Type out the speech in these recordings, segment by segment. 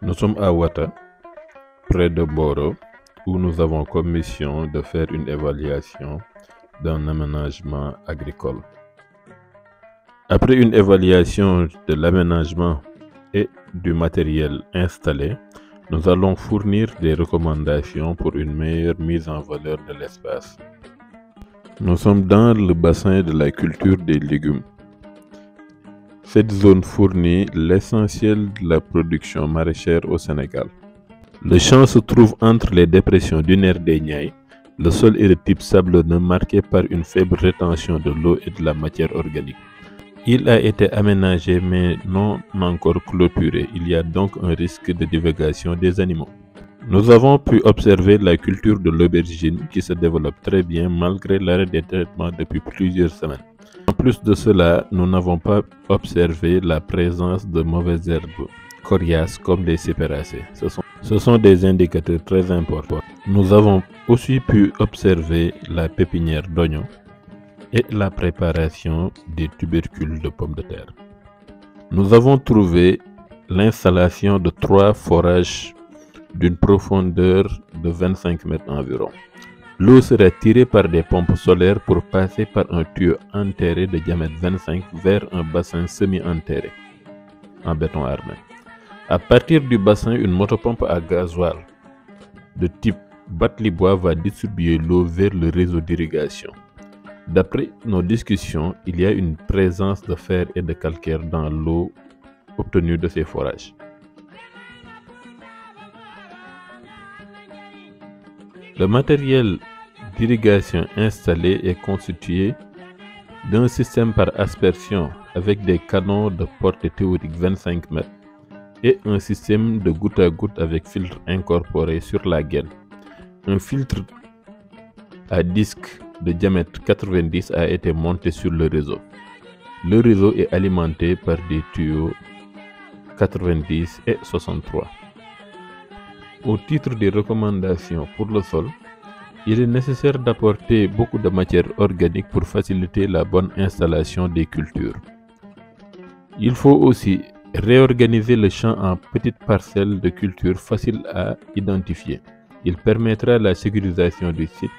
Nous sommes à Ouata, près de Boro, où nous avons comme mission de faire une évaluation d'un aménagement agricole. Après une évaluation de l'aménagement et du matériel installé, nous allons fournir des recommandations pour une meilleure mise en valeur de l'espace. Nous sommes dans le bassin de la culture des légumes. Cette zone fournit l'essentiel de la production maraîchère au Sénégal. Le champ se trouve entre les dépressions dunaires des Niayes. Le sol est de type sablonneux marqué par une faible rétention de l'eau et de la matière organique. Il a été aménagé mais non encore clôturé. Il y a donc un risque de divagation des animaux. Nous avons pu observer la culture de l'aubergine qui se développe très bien malgré l'arrêt des traitements depuis plusieurs semaines. En plus de cela, nous n'avons pas observé la présence de mauvaises herbes coriaces comme les cépéracées. Ce sont des indicateurs très importants. Nous avons aussi pu observer la pépinière d'oignons et la préparation des tubercules de pommes de terre. Nous avons trouvé l'installation de 3 forages d'une profondeur de 25 mètres environ. L'eau sera tirée par des pompes solaires pour passer par un tuyau enterré de diamètre 25 vers un bassin semi-enterré en béton armé. À partir du bassin, une motopompe à gasoil de type Batlibois va distribuer l'eau vers le réseau d'irrigation. D'après nos discussions, il y a une présence de fer et de calcaire dans l'eau obtenue de ces forages. Le matériel d'irrigation installé est constitué d'un système par aspersion avec des canons de portée théorique 25 mètres et un système de goutte à goutte avec filtre incorporé sur la gaine. Un filtre à disque de diamètre 90 a été monté sur le réseau. Le réseau est alimenté par des tuyaux 90 et 63. Au titre des recommandations pour le sol, il est nécessaire d'apporter beaucoup de matière organique pour faciliter la bonne installation des cultures. Il faut aussi réorganiser le champ en petites parcelles de culture faciles à identifier. Il permettra la sécurisation du site,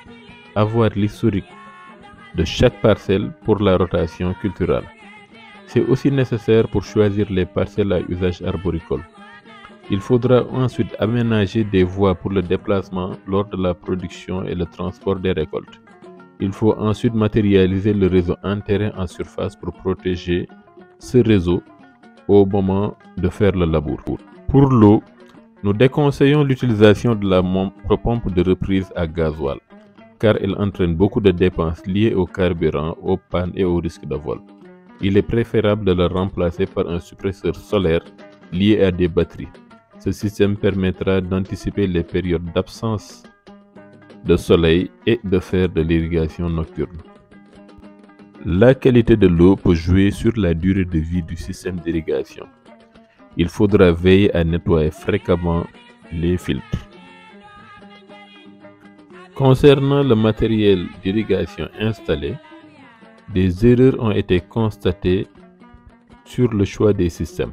avoir l'historique de chaque parcelle pour la rotation culturelle. C'est aussi nécessaire pour choisir les parcelles à usage arboricole. Il faudra ensuite aménager des voies pour le déplacement lors de la production et le transport des récoltes. Il faut ensuite matérialiser le réseau enterré en surface pour protéger ce réseau au moment de faire le labour. Pour l'eau, nous déconseillons l'utilisation de la pompe de reprise à gasoil, car elle entraîne beaucoup de dépenses liées au carburant, aux pannes et au risque de vol. Il est préférable de le remplacer par un suppresseur solaire lié à des batteries. Ce système permettra d'anticiper les périodes d'absence de soleil et de faire de l'irrigation nocturne. La qualité de l'eau peut jouer sur la durée de vie du système d'irrigation. Il faudra veiller à nettoyer fréquemment les filtres. Concernant le matériel d'irrigation installé, des erreurs ont été constatées sur le choix des systèmes.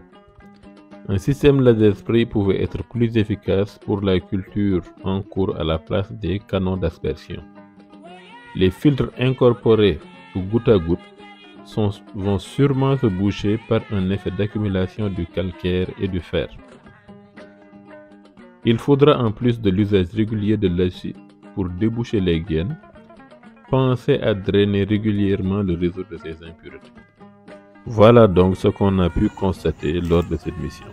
Un système laser spray pouvait être plus efficace pour la culture en cours à la place des canons d'aspersion. Les filtres incorporés ou goutte à goutte vont sûrement se boucher par un effet d'accumulation du calcaire et du fer. Il faudra en plus de l'usage régulier de l'acide pour déboucher les gaines, penser à drainer régulièrement le réseau de ces impuretés. Voilà donc ce qu'on a pu constater lors de cette mission.